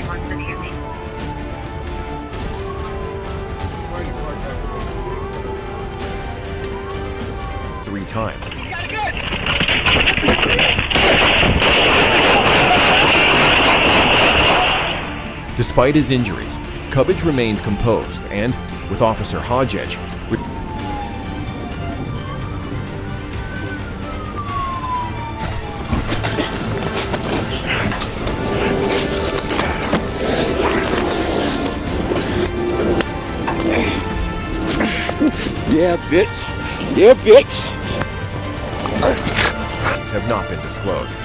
everyone for the evening. Trying to contact 3 times. Despite his injuries, Cubbage remained composed and, with Officer Hodgedge, Yeah, bitch. Yeah, bitch. have not been disclosed.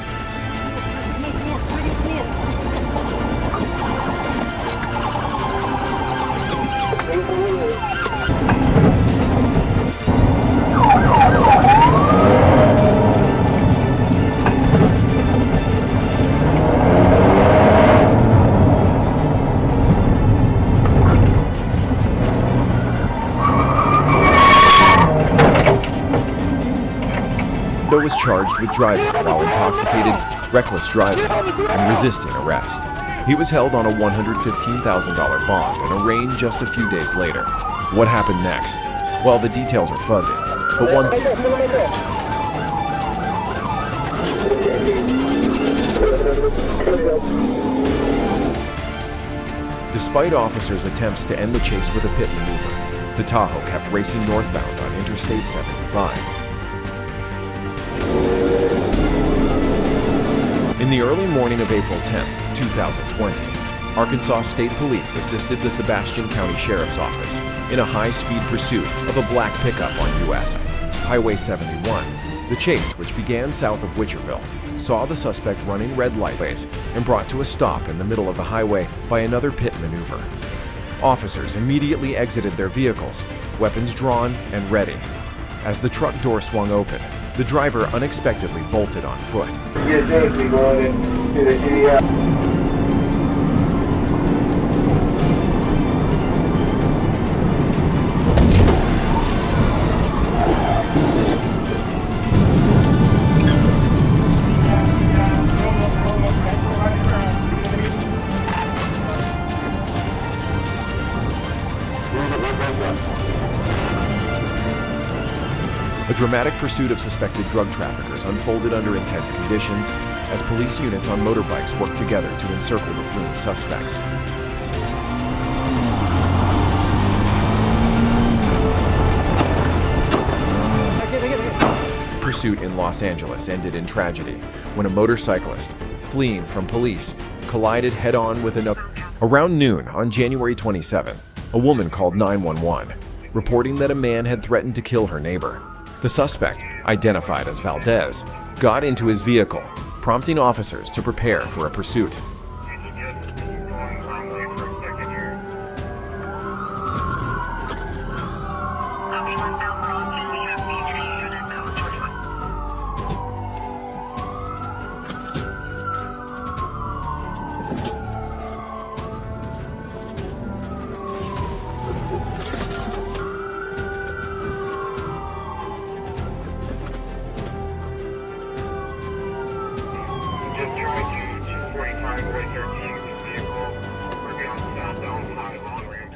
Was charged with driving while intoxicated, reckless driving, and resisting arrest. He was held on a $115,000 bond and arraigned just a few days later. What happened next? Well, the details are fuzzy, but one thing. Despite officers' attempts to end the chase with a pit maneuver, the Tahoe kept racing northbound on Interstate 75. In the early morning of April 10, 2020, Arkansas State Police assisted the Sebastian County Sheriff's Office in a high-speed pursuit of a black pickup on US Highway 71. The chase, which began south of Witcherville, saw the suspect running red lights and brought to a stop in the middle of the highway by another pit maneuver. Officers immediately exited their vehicles, weapons drawn and ready. As the truck door swung open, the driver unexpectedly bolted on foot. A dramatic pursuit of suspected drug traffickers unfolded under intense conditions as police units on motorbikes worked together to encircle the fleeing suspects. Pursuit in Los Angeles ended in tragedy when a motorcyclist, fleeing from police, collided head-on with another. Around noon on January 27, a woman called 911, reporting that a man had threatened to kill her neighbor. The suspect, identified as Valdez, got into his vehicle, prompting officers to prepare for a pursuit.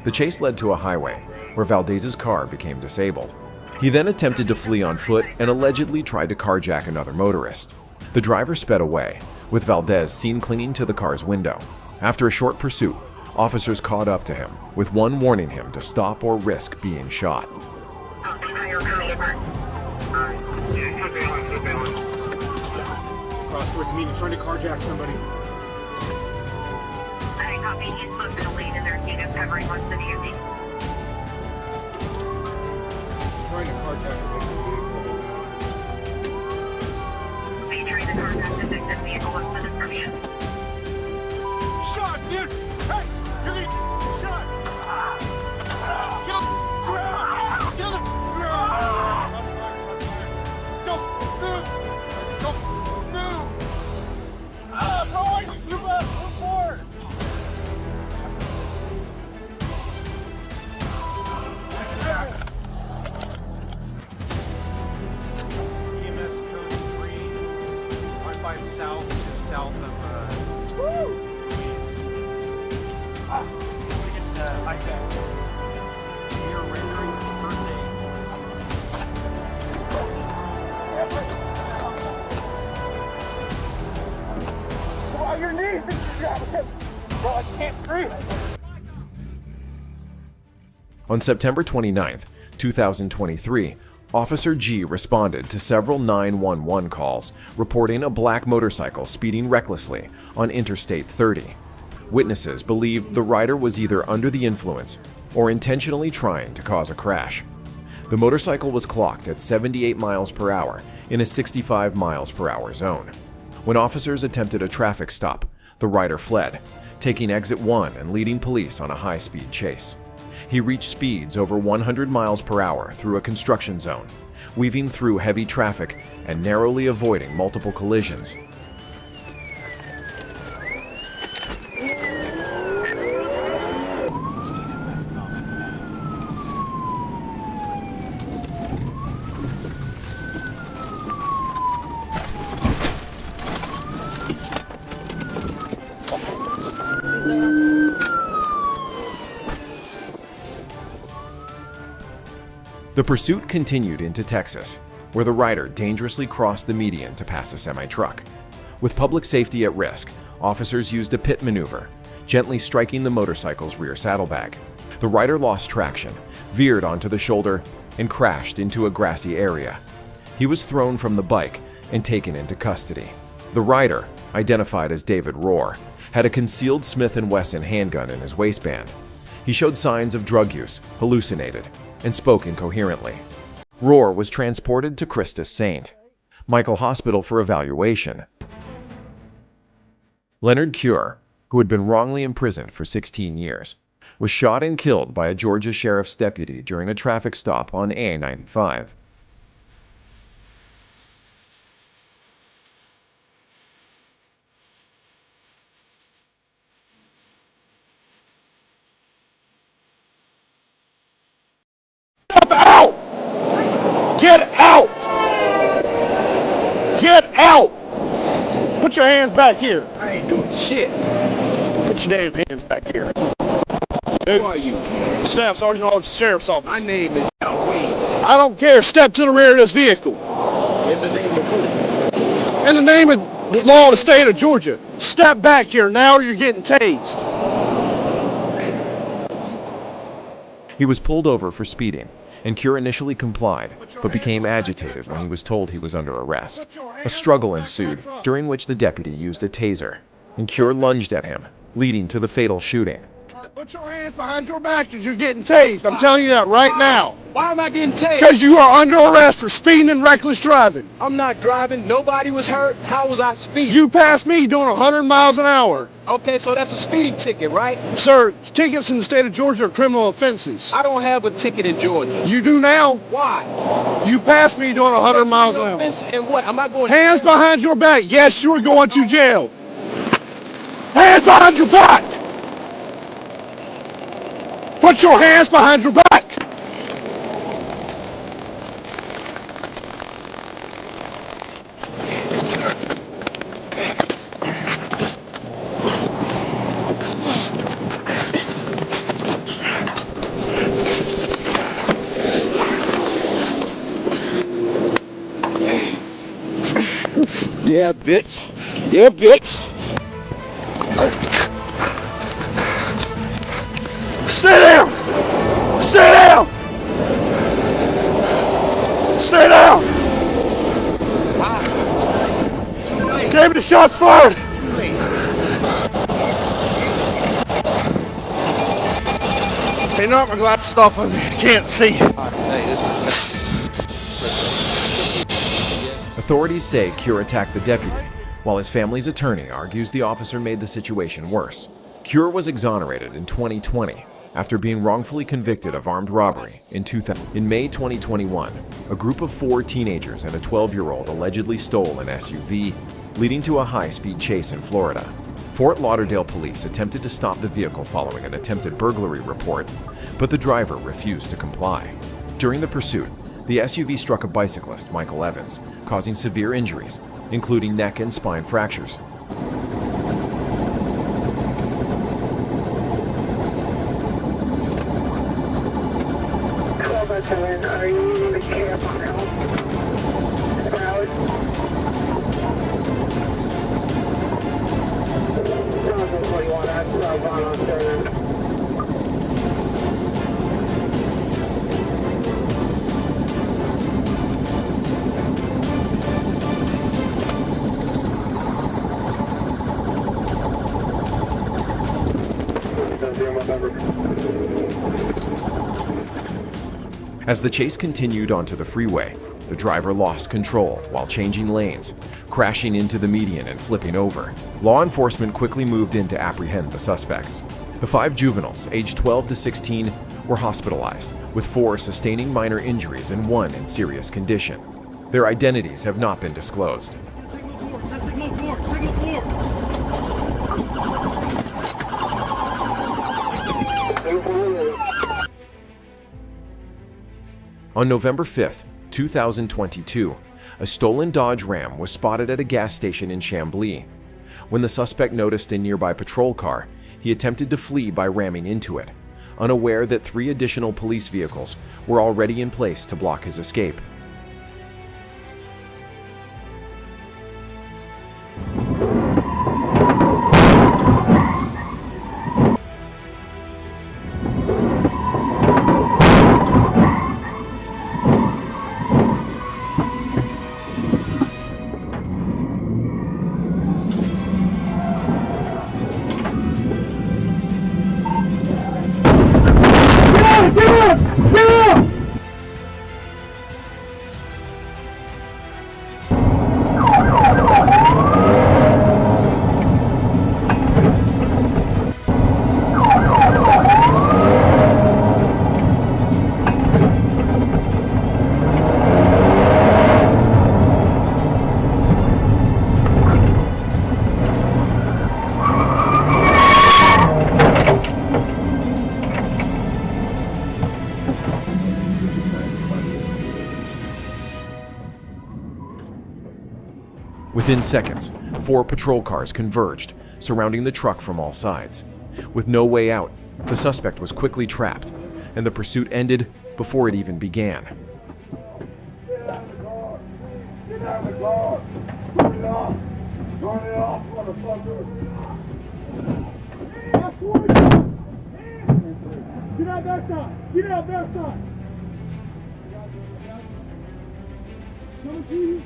The chase led to a highway, where Valdez's car became disabled. He then attempted to flee on foot and allegedly tried to carjack another motorist. The driver sped away, with Valdez seen clinging to the car's window. After a short pursuit, officers caught up to him, with one warning him to stop or risk being shot. Cross towards me, trying to carjack somebody. I copy. He's booked in a lane and they're covering most of the evening. Trying to carjack a Featuring the contact of victim vehicle was the description. shot, dude! Hey! You're gonna get shot! Get on the ground! Get on the ground! Don't move! Don't move! Bro, why did you shoot that before? EMS code 3, 15 south, just south of, contact. We are rendering first aid. Come on your knees, bro, I can't breathe. On September 29th, 2023, Officer G responded to several 911 calls reporting a black motorcycle speeding recklessly on Interstate 30. Witnesses believed the rider was either under the influence or intentionally trying to cause a crash. The motorcycle was clocked at 78 miles per hour in a 65 miles per hour zone. When officers attempted a traffic stop, the rider fled, taking exit 1 and leading police on a high-speed chase. He reached speeds over 100 miles per hour through a construction zone, weaving through heavy traffic and narrowly avoiding multiple collisions. The pursuit continued into Texas, where the rider dangerously crossed the median to pass a semi-truck. With public safety at risk, officers used a pit maneuver, gently striking the motorcycle's rear saddlebag. The rider lost traction, veered onto the shoulder, and crashed into a grassy area. He was thrown from the bike and taken into custody. The rider, identified as David Rohr, had a concealed Smith & Wesson handgun in his waistband. He showed signs of drug use, hallucinated, and spoke incoherently. Rohr was transported to Christus St. Michael Hospital for evaluation. Leonard Cure, who had been wrongly imprisoned for 16 years, was shot and killed by a Georgia sheriff's deputy during a traffic stop on A95. Out! Get out! Get out! Put your hands back here. I ain't doing shit. Put your damn hands back here. Who are you? Staff Sergeant of the Sheriff's Office. My name is Wade. I don't care. Step to the rear of this vehicle. In the name of who? In the name of the law of the state of Georgia. Step back here now or you're getting tased. He was pulled over for speeding, and Cure initially complied, but became agitated when he was told he was under arrest. A struggle ensued, during which the deputy used a taser, and Cure lunged at him, leading to the fatal shooting. Put your hands behind your back as you're getting tased. I'm telling you that right now. Why am I getting tased? Because you are under arrest for speeding and reckless driving. I'm not driving. Nobody was hurt. How was I speeding? You passed me doing 100 miles an hour. Okay, so that's a speeding ticket, right? Sir, tickets in the state of Georgia are criminal offenses. I don't have a ticket in Georgia. You do now? Why? You passed me doing 100 miles an hour. Offense and what? Am I going Hands behind your back. Yes, you are going to jail. Hands behind your back. Put your hands behind your back. Yeah, bitch. Yeah, bitch. Stay down! Stay down! Stay down! David, the shot's fired! Hey, knock my glasses off on me. Can't see. Authorities say Cure attacked the deputy, while his family's attorney argues the officer made the situation worse. Cure was exonerated in 2020 after being wrongfully convicted of armed robbery in 2000. In May 2021, a group of 4 teenagers and a 12-year-old allegedly stole an SUV, leading to a high-speed chase in Florida. Fort Lauderdale police attempted to stop the vehicle following an attempted burglary report, but the driver refused to comply. During the pursuit, the SUV struck a bicyclist, Michael Evans, causing severe injuries, including neck and spine fractures. 7, are you able to camp on help? Valid. Johnson 41, I'm southbound on 7. As the chase continued onto the freeway, the driver lost control while changing lanes, crashing into the median and flipping over. Law enforcement quickly moved in to apprehend the suspects. The 5 juveniles, aged 12 to 16, were hospitalized, with 4 sustaining minor injuries and 1 in serious condition. Their identities have not been disclosed. On November 5th, 2022, a stolen Dodge Ram was spotted at a gas station in Chambly. When the suspect noticed a nearby patrol car, he attempted to flee by ramming into it, unaware that 3 additional police vehicles were already in place to block his escape. Within seconds, 4 patrol cars converged, surrounding the truck from all sides. With no way out, the suspect was quickly trapped, and the pursuit ended before it even began. Get out of the car! Get out of the car! Turn it off! Turn it off, motherfucker! Get out that side! Get out that side! Come to you.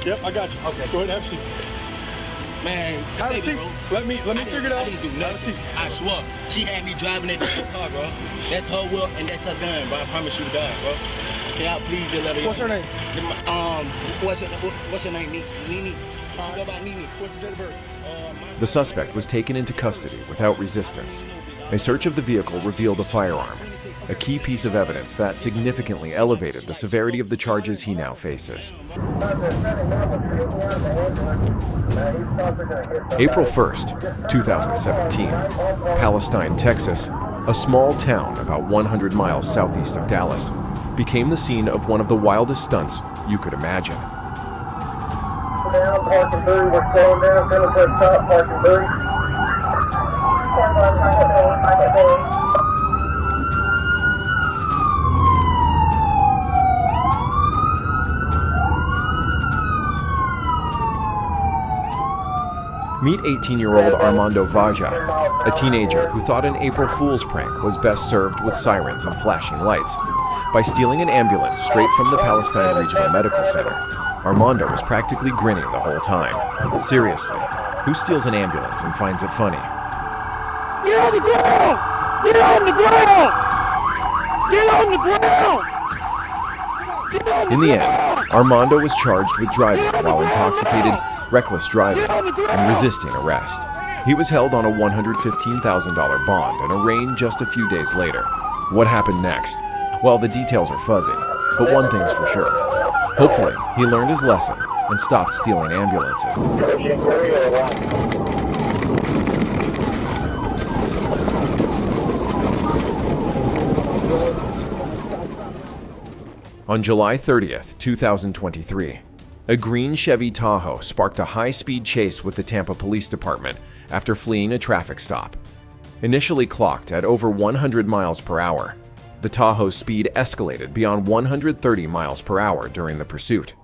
Yep, I got you. Okay. Go ahead, have a seat. Man, Have a seat. bro. Let me figure it out. I didn't do Have a nothing. seat. I swear. She had me driving that car, bro. That's her whip and that's her gun, bro. I promise you to God, bro. Can y'all please just let her? What's her name? What's her name? Nene. Go by Nene. What's the date of birth? The suspect was taken into custody without resistance. A search of the vehicle revealed a firearm, a key piece of evidence that significantly elevated the severity of the charges he now faces. April 1st, 2017, Palestine, Texas, a small town about 100 miles southeast of Dallas, became the scene of one of the wildest stunts you could imagine. Down, parking buoy, we're slowing down, gonna put stop, parking buoy. Meet 18-year-old Armando Vaja, a teenager who thought an April Fool's prank was best served with sirens and flashing lights. By stealing an ambulance straight from the Palestine Regional Medical Center, Armando was practically grinning the whole time. Seriously, who steals an ambulance and finds it funny. Get on the ground! Get on the ground! Get on the ground! Get on In the end, ground! Armando was charged with driving while intoxicated, reckless driving, and resisting arrest. He was held on a $115,000 bond and arraigned just a few days later. What happened next? Well, the details are fuzzy, but one thing's for sure. Hopefully, he learned his lesson and stopped stealing ambulances. On July 30th, 2023, a green Chevy Tahoe sparked a high-speed chase with the Tampa Police Department after fleeing a traffic stop. Initially clocked at over 100 miles per hour, the Tahoe's speed escalated beyond 130 miles per hour during the pursuit.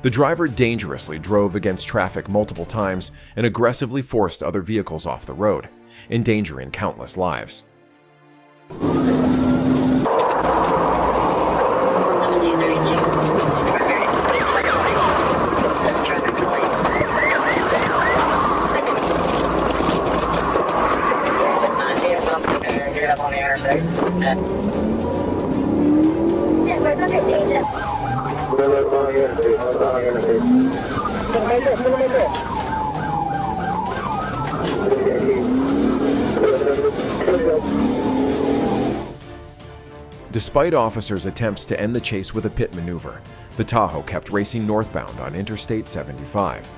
The driver dangerously drove against traffic multiple times and aggressively forced other vehicles off the road, endangering countless lives. Despite officers' attempts to end the chase with a pit maneuver, the Tahoe kept racing northbound on Interstate 75.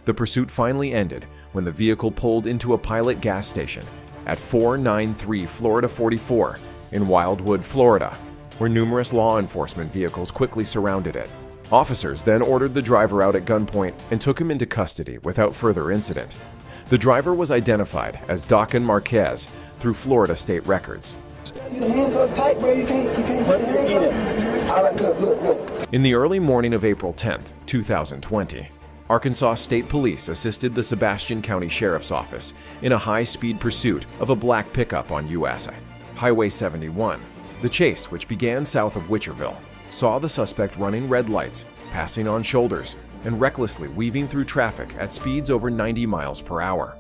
The pursuit finally ended when the vehicle pulled into a Pilot gas station at 493 Florida 44 in Wildwood, Florida, where numerous law enforcement vehicles quickly surrounded it. Officers then ordered the driver out at gunpoint and took him into custody without further incident. The driver was identified as Dacan Marquez through Florida state records. In the early morning of April 10th, 2020, Arkansas State Police assisted the Sebastian County Sheriff's Office in a high-speed pursuit of a black pickup on US Highway 71. The chase, which began south of Witcherville, saw the suspect running red lights, passing on shoulders, and recklessly weaving through traffic at speeds over 90 miles per hour.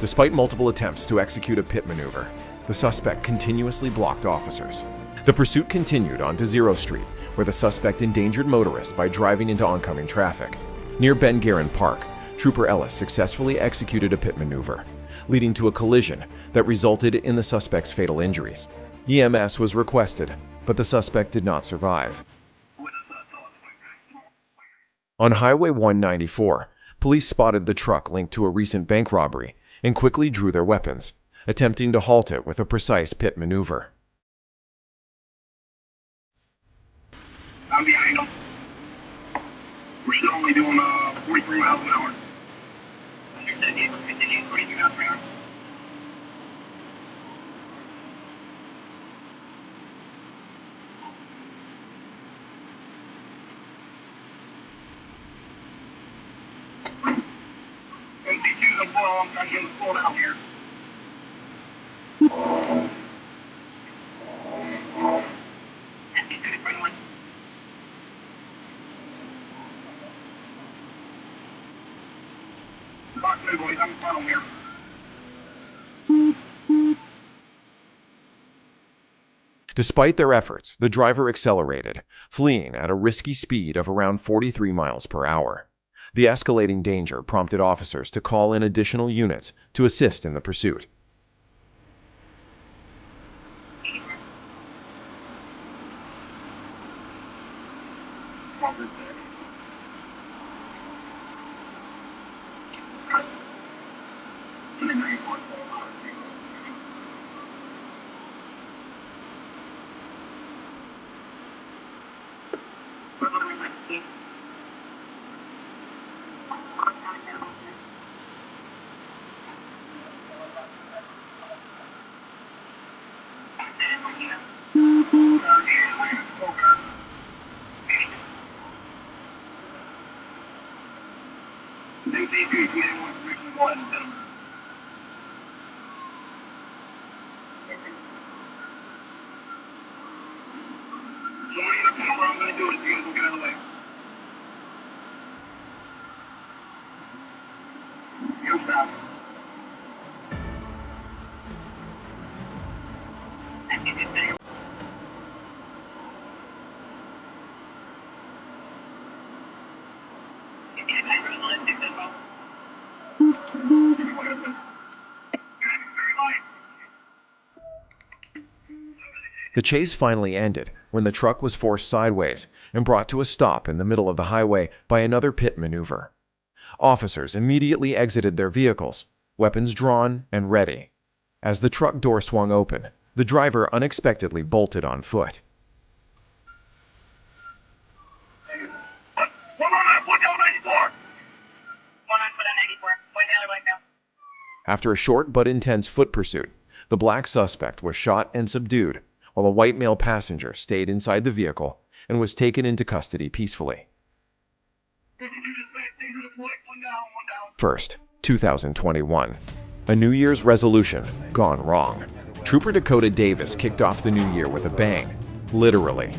Despite multiple attempts to execute a pit maneuver, the suspect continuously blocked officers. The pursuit continued onto Zero Street, where the suspect endangered motorists by driving into oncoming traffic. Near Ben Guerin Park, Trooper Ellis successfully executed a pit maneuver, leading to a collision that resulted in the suspect's fatal injuries. EMS was requested, but the suspect did not survive. On Highway 194, police spotted the truck linked to a recent bank robbery and quickly drew their weapons, attempting to halt it with a precise pit maneuver. I'm behind them. We're still only doing 43 miles an hour. You're continuing 43 miles per hour. I'm trying to get the floor out here. Despite their efforts, the driver accelerated, fleeing at a risky speed of around 43 miles per hour. The escalating danger prompted officers to call in additional units to assist in the pursuit. The chase finally ended when the truck was forced sideways and brought to a stop in the middle of the highway by another pit maneuver. Officers immediately exited their vehicles, weapons drawn and ready. As the truck door swung open, the driver unexpectedly bolted on foot. After a short but intense foot pursuit, the black suspect was shot and subdued, while the white male passenger stayed inside the vehicle and was taken into custody peacefully. 1st, 2021. A New Year's resolution gone wrong. Trooper Dakota Davis kicked off the new year with a bang, literally.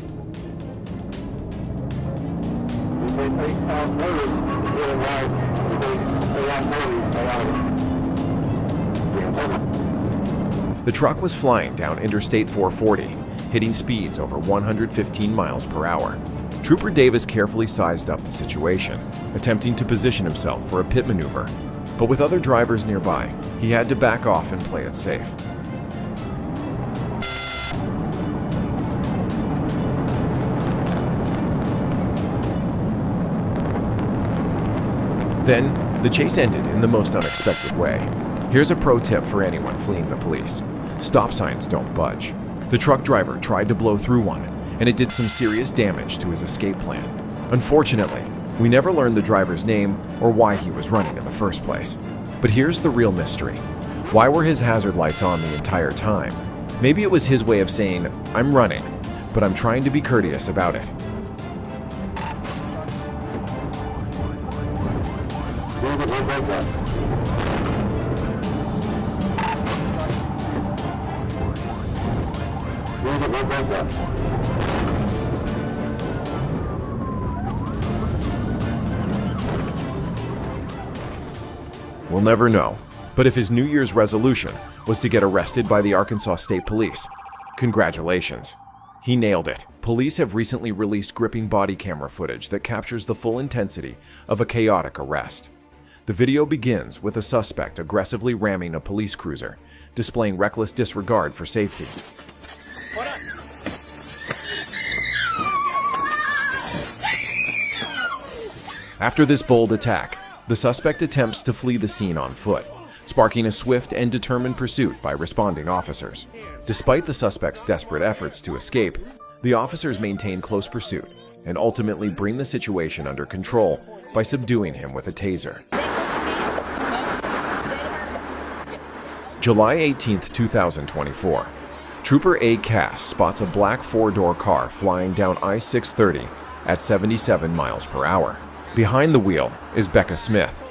The truck was flying down Interstate 440, hitting speeds over 115 miles per hour. Trooper Davis carefully sized up the situation, attempting to position himself for a pit maneuver. But with other drivers nearby, he had to back off and play it safe. Then, the chase ended in the most unexpected way. Here's a pro tip for anyone fleeing the police. Stop signs don't budge. The truck driver tried to blow through one, and it did some serious damage to his escape plan. Unfortunately, we never learned the driver's name or why he was running in the first place. But here's the real mystery. Why were his hazard lights on the entire time? Maybe it was his way of saying, "I'm running, but I'm trying to be courteous about it." We'll never know. But if his New Year's resolution was to get arrested by the Arkansas State Police, congratulations. He nailed it. Police have recently released gripping body camera footage that captures the full intensity of a chaotic arrest. The video begins with a suspect aggressively ramming a police cruiser, displaying reckless disregard for safety. After this bold attack, the suspect attempts to flee the scene on foot, sparking a swift and determined pursuit by responding officers. Despite the suspect's desperate efforts to escape, the officers maintain close pursuit and ultimately bring the situation under control by subduing him with a taser. July 18, 2024. Trooper A. Cass spots a black four-door car flying down I-630 at 77 miles per hour. Behind the wheel is Becca Smith,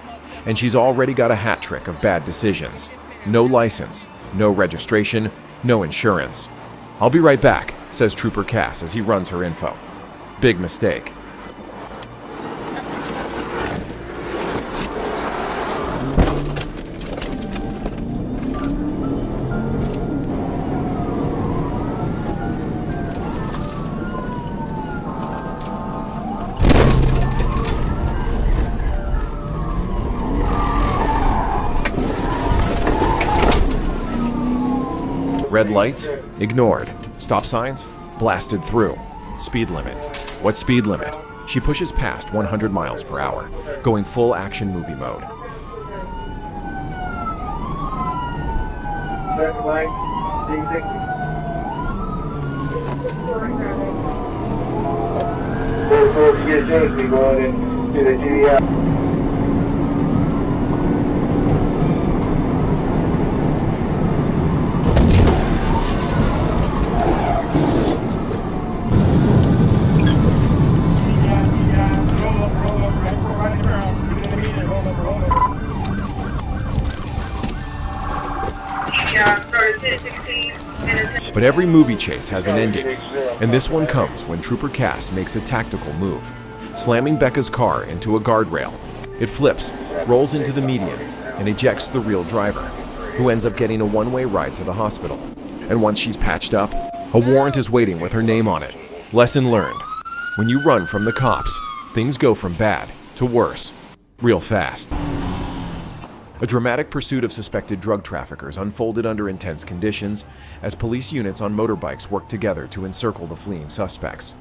and she's already got a hat trick of bad decisions. No license, no registration, no insurance. "I'll be right back," says Trooper Cass as he runs her info. Big mistake. Red lights? Ignored. Stop signs? Blasted through. Speed limit. What speed limit? She pushes past 100 miles per hour, going full action movie mode. But every movie chase has an ending, and this one comes when Trooper Cass makes a tactical move, slamming Becca's car into a guardrail. It flips, rolls into the median, and ejects the real driver, who ends up getting a one-way ride to the hospital. And once she's patched up, a warrant is waiting with her name on it. Lesson learned: when you run from the cops, things go from bad to worse, real fast. A dramatic pursuit of suspected drug traffickers unfolded under intense conditions as police units on motorbikes worked together to encircle the fleeing suspects.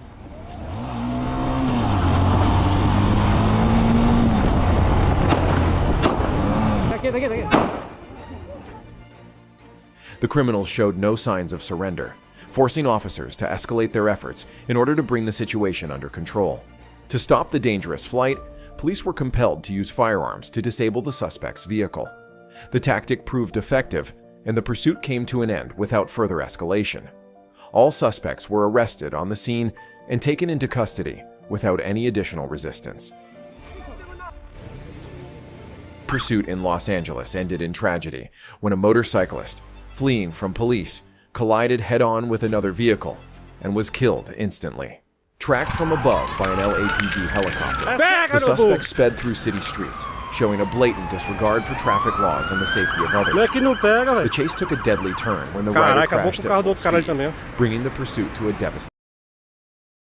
The criminals showed no signs of surrender, forcing officers to escalate their efforts in order to bring the situation under control. To stop the dangerous flight, police were compelled to use firearms to disable the suspect's vehicle. The tactic proved effective, and the pursuit came to an end without further escalation. All suspects were arrested on the scene and taken into custody without any additional resistance. Pursuit in Los Angeles ended in tragedy when a motorcyclist, fleeing from police, collided head-on with another vehicle and was killed instantly. Tracked from above by an LAPD helicopter, the suspect sped through city streets, showing a blatant disregard for traffic laws and the safety of others. The chase took a deadly turn when the rider crashed at full speed, bringing the pursuit to a devastating